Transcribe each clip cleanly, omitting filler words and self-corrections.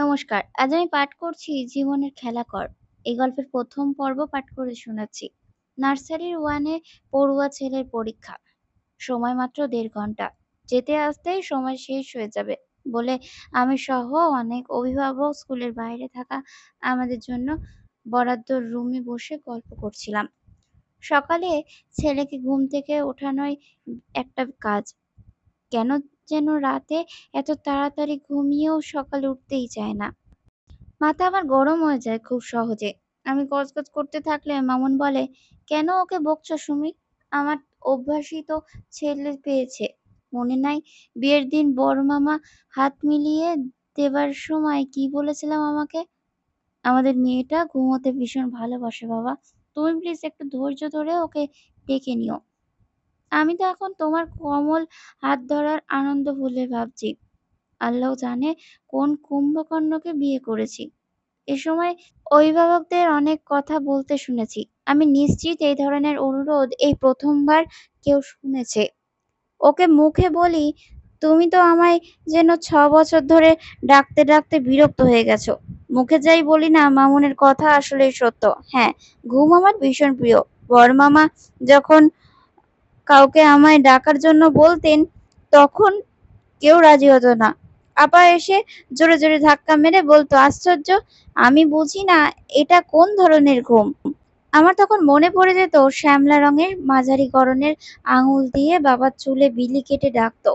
নমস্কার। আজ আমি পাঠ করছি জীবনের খেলা কর। এই গল্পের ১ম পর্ব পাঠ করে শোনাচ্ছি। নার্সারির 1 এ পড়ুয়া ছেলের পরীক্ষা। সময় মাত্র ১.৫ ঘন্টা। যেতে আসতেই সময় শেষ হয়ে যাবে বলে আমি সহ অনেক অভিভাবক স্কুলের বাইরে থাকা আমাদের জন্য বরাদ্দ রুমে বসে গল্প করছিলাম। সকালে ছেলেকে ঘুম থেকে ওঠানোই একটা কাজ। কেন যেন রাতে এত তাড়াতাড়ি ঘুমিয়েও সকালে উঠতেই চায় না। মাথা আমার গরম হয়ে যায় খুব সহজে। আমি গজগজ করতে থাকলে মামুন বলে, কেন ওকে বকছো সুমি? আমার অভ্যাসই তো ছেলে পেয়েছে। মনে নাই বিয়ের দিন বড় মামা হাত মিলিয়ে দেবার সময় কি বলেছিলাম আমাকে? আমাদের মেয়েটা ঘুমোতে ভীষণ ভালোবাসে বাবা। তুমি প্লিজ একটু ধৈর্য ধরে ওকে ডেকে নিও। আমি তো এখন তোমার কোমল হাত ধরার আনন্দ ভুলে ভাবছি আল্লাহ জানে কোন কুম্ভকর্ণকে বিয়ে করেছি। এ সময় অভিভাবকদের অনেক কথা বলতে শুনেছি। আমি নিশ্চিত এই ধরনের অনুরোধ এই প্রথমবার কেউ শুনেছে। ওকে মুখে বলি, তুমি তো আমায় যেন ৬ বছর ধরে ডাকতে ডাকতে বিরক্ত হয়ে গেছো। মুখে যাই বলি না মামুনের কথা আসলেই সত্য। হ্যাঁ, ঘুম আমার ভীষণ প্রিয়। বড় মামা যখন কাউকে আমায় ডাকার জন্য বলতেন তখন কেউ রাজি হতো না। আপা এসে জোরে জোরে ধাক্কা মেরে বলতো, আশ্চর্য, আমি বুঝি না এটা কোন ধরনের ঘুম। আমার তখন মনে পড়ে যেত শ্যামলা রঙের মাঝারি গড়নের আঙুল দিয়ে বাবার চুলে বিলি কেটে ডাকতো,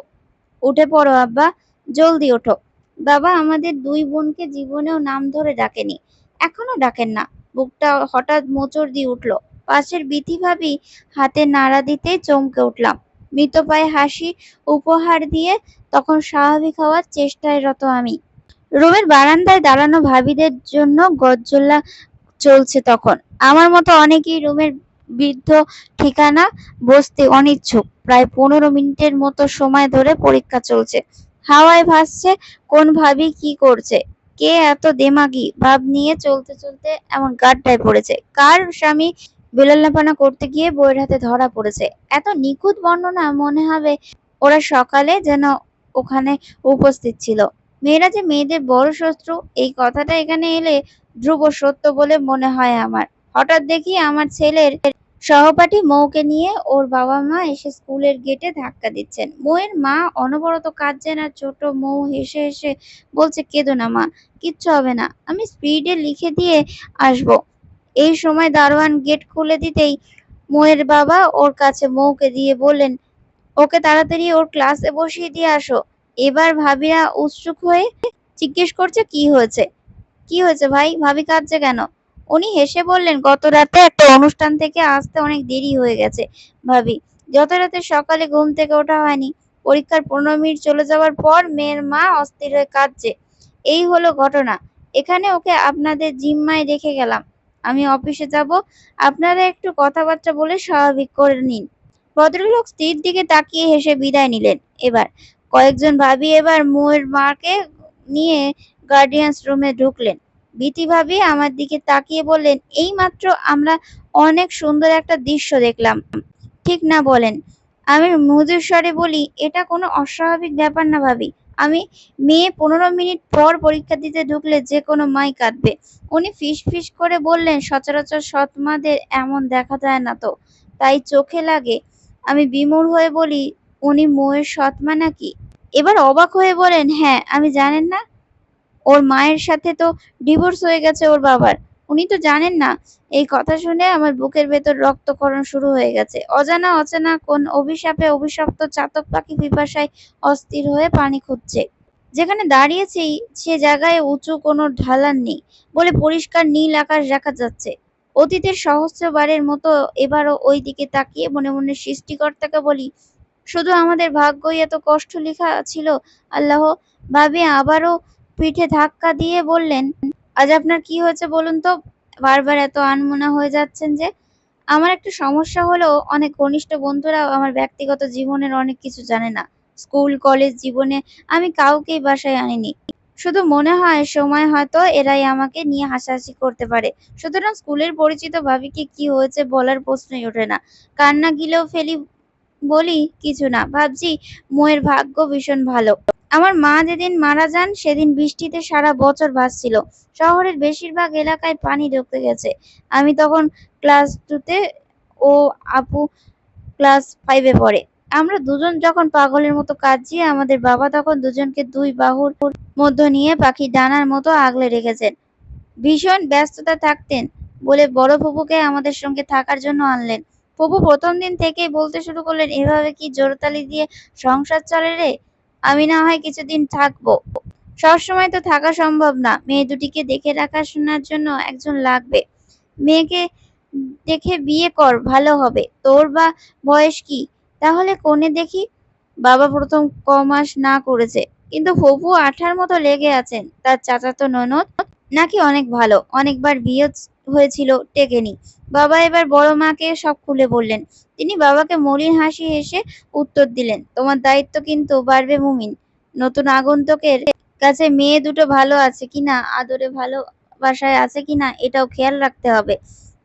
উঠে পড়ো আব্বা, জলদি ওঠো। বাবা আমাদের দুই বোনকে জীবনেও নাম ধরে ডাকেনি, এখনো ডাকেন না। বুকটা হঠাৎ মোচড় দিয়ে উঠলো। পাশের বিথি ভাবি হাতে নাড়া দিতে চমকে উঠলাম। মৃত পায়ে হাসি উপহার দিয়ে তখন স্বাভাবিক হওয়ার চেষ্টায় রত আমি। রুমের বারান্দায় দাঁড়ানো ভাবিদের জন্য গজ্জলা চলছে তখন। আমার মতো অনেকেই রুমের বৃদ্ধ ঠিকানা বসতে অনিচ্ছুক। প্রায় ১৫ মিনিটের মতো সময় ধরে পরীক্ষা চলছে। হাওয়ায় ভাসছে কোন ভাবি কি করছে, কে এত দেমাগি ভাব নিয়ে চলতে চলতে এমন গাড্ডায় পড়েছে, কার স্বামী বেলনাপানা করতে গিয়ে বইয়ের হাতে ধরা পড়েছে। এত নিখুঁত বর্ণনা মনে হবে ওরা সকালে যেন ওখানে উপস্থিত ছিল। মেয়েরা যে মেয়েদের বড় শত্রু, এই কথাটা এখানে এলে ধ্রুব সত্য বলে মনে হয় আমার। হঠাৎ দেখি আমার ছেলের সহপাঠী মৌকে নিয়ে ওর বাবা মা এসে স্কুলের গেটে ধাক্কা দিচ্ছেন। মৌয়ের মা অনবরত কাঁদছেন আর ছোট মৌ হেসে হেসে বলছে, কেঁদো না মা, কিচ্ছু হবে না, আমি স্পিডে লিখে দিয়ে আসবো। এই সময় দারোয়ান গেট খুলে দিতেই মৌয়ের বাবা ওর কাছে মৌকে দিয়ে বললেন, ওকে তাড়াতাড়ি ওর ক্লাসে বসিয়ে দিয়ে আসো। এবার ভাবিরা উৎসুক হয়ে জিজ্ঞেস করছে, কি হয়েছে? কি হয়েছে ভাই, ভাবি কাঁদছে কেন? উনি হেসে বললেন, গত রাতে একটা অনুষ্ঠান থেকে আসতে অনেক দেরি হয়ে গেছে ভাবি। যত রাতে সকালে ঘুম থেকে ওঠা হয়নি। পরীক্ষার ১৫ মিনিট চলে যাওয়ার পর মেয়ের মা অস্থির হয়ে কাঁদছে। এই হলো ঘটনা। এখানে ওকে আপনাদের জিম্মায় রেখে গেলাম। আমি অফিসে যাব, আপনারা একটু কথাবার্তা বলে স্বাভাবিক করে নিন। ভদ্রলোক স্ত্রীর দিকে তাকিয়ে হেসে বিদায় নিলেন। এবার কয়েকজন ভাবি এবার মোয়ের মাকে নিয়ে গার্ডিয়ান্স রুমে ঢুকলেন। বিথি ভাবি আমার দিকে তাকিয়ে বললেন, এই মাত্র আমরা অনেক সুন্দর একটা দৃশ্য দেখলাম, ঠিক না বলেন? আমি মৃদু স্বরে বলি, এটা কোনো অস্বাভাবিক ব্যাপার না ভাবি। আমি মেয়ে ১৫ মিনিট পর পরীক্ষা দিতে ঢুকলে যে কোনো মাই কাঁদবে। উনি ফিস ফিস করে বললেন, সচরাচর সৎ মাদের এমন দেখা যায় না তো, তাই চোখে লাগে। আমি বিমূঢ় হয়ে বলি, উনি মোয়ের সৎ মা নাকি? এবার অবাক হয়ে বলেন, হ্যাঁ, আমি জানেন না? ওর মায়ের সাথে তো ডিভোর্স হয়ে গেছে ওর বাবার। উনি তো জানেন না? এই কথা শুনে আমার বুকের ভেতর রক্তক্ষরণ শুরু হয়ে গেছে। অজানা অচেনা কোন অভিশাপে অভিশপ্ত চাতক পাখি পিপাসায় অস্থির হয়ে পানি খুঁজছে। যেখানে দাঁড়িয়েছি সে জায়গায় উঁচু কোনো ঢালান নেই বলে পরিষ্কার নীল আকাশ দেখা যাচ্ছে। অতীতের সহস্রবারের মতো এবারও ওই দিকে তাকিয়ে মনে মনে সৃষ্টিকর্তাকে বলি, শুধু আমাদের ভাগ্যই এত কষ্ট লেখা ছিল আল্লাহ। ভাবি আবারও পিঠে ধাক্কা দিয়ে বললেন, আজ আপনার কি হয়েছে বলুন তো? বারবার এত আনমনা হয়ে যাচ্ছেন যে? আমার একটা সমস্যা হলো, অনেক ঘনিষ্ঠ বন্ধুরাও আমার ব্যক্তিগত জীবনের অনেক কিছু জানে না। স্কুল কলেজ জীবনে আমি কাউকেই বাসায় আনিনি। শুধু মনে হয় সময় হয়তো এরাই আমাকে নিয়ে হাসাহাসি করতে পারে। সুতরাং স্কুলের পরিচিত ভাবিকে কি হয়েছে বলার প্রশ্নই ওঠে না। কান্না গিলেও ফেলি, বলি কিছু না, ভাবছি মোয়ের ভাগ্য ভীষণ ভালো। আমার মা যেদিন মারা যান সেদিন বৃষ্টিতে সারা বছর ভাসছিল। শহরের বেশিরভাগ এলাকায় পানি ঢুকে গেছে। আমি তখন ক্লাস 2-তে, ও আপু ক্লাস 5-এ পড়ে। আমরা দুজন যখন পাগলের মতো কাঁদছি, আমাদের বাবা তখন দুজনকে দুই বাহুর মধ্যে নিয়ে পাখির ডানার মতো আগলে রেখেছেন। ভীষণ ব্যস্ততা থাকতেন বলে বড় ফুপুকে আমাদের সঙ্গে থাকার জন্য আনলেন। ফুপু প্রথম দিন থেকেই বলতে শুরু করলেন, এভাবে কি জোরতালি দিয়ে সংসার চলে রে? আমি না হয় কিছুদিন থাকবো। সবসময় তো থাকা সম্ভব না। মেয়ে দুটিকে দেখে রাখাশোনার জন্য একজন লাগবে। মেয়েকে দেখে বিয়ে কর, ভালো হবে। তোর বা বয়স কি? তাহলে কনে দেখি। বাবা প্রথম কমাস না করেছে, কিন্তু ফুপু আঠার মতো লেগে আছেন। তার চাচাতো ননদ নাকি অনেক ভালো, অনেকবার বিয়ে হয়েছিল, টেকেনি। বাবা এবার বড় মাকে সব খুলে বললেন। তিনি বাবাকে মলিন হাসি হেসে উত্তর দিলেন, তোমার দায়িত্ব কিন্তু বাড়বে মুমিন। নতুন আগন্তুকের কাছে মেয়ে দুটো ভালো আছে কিনা, আদরে ভালোবাসায় আছে কিনা, এটাও খেয়াল রাখতে হবে।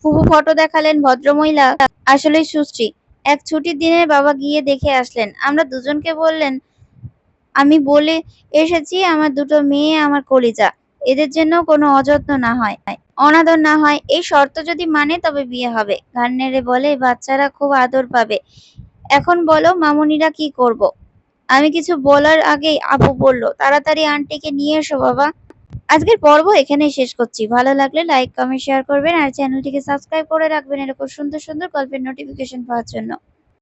ফুফু ফটো দেখালেন। ভদ্রমহিলা আসলেই সুশ্রী। এক ছুটির দিনে বাবা গিয়ে দেখে আসলেন। আমরা দুজনকে বললেন, আমি বলে এসেছি আমার দুটো মেয়ে আমার কলিজা, এদের যেন কোনো অযত্ন না হয়, অনাদর না হয়। এই শর্ত যদি মানে তবে বিয়ে হবে। ঘাড় নেড়ে বলে, বাচ্চারা খুব আদর পাবে। এখন বলো মামুনিরা কি করব? আমি কিছু বলার আগেই আপু বলল, তাড়াতাড়ি আন্টিকে নিয়ে এসো বাবা। আজকের পর্ব এখানেই শেষ করছি। ভালো লাগলে লাইক, কমেন্ট, শেয়ার করবেন আর চ্যানেলটিকে সাবস্ক্রাইব করে রাখবেন এরকম সুন্দর সুন্দর গল্পের নোটিফিকেশন পাওয়ার জন্য।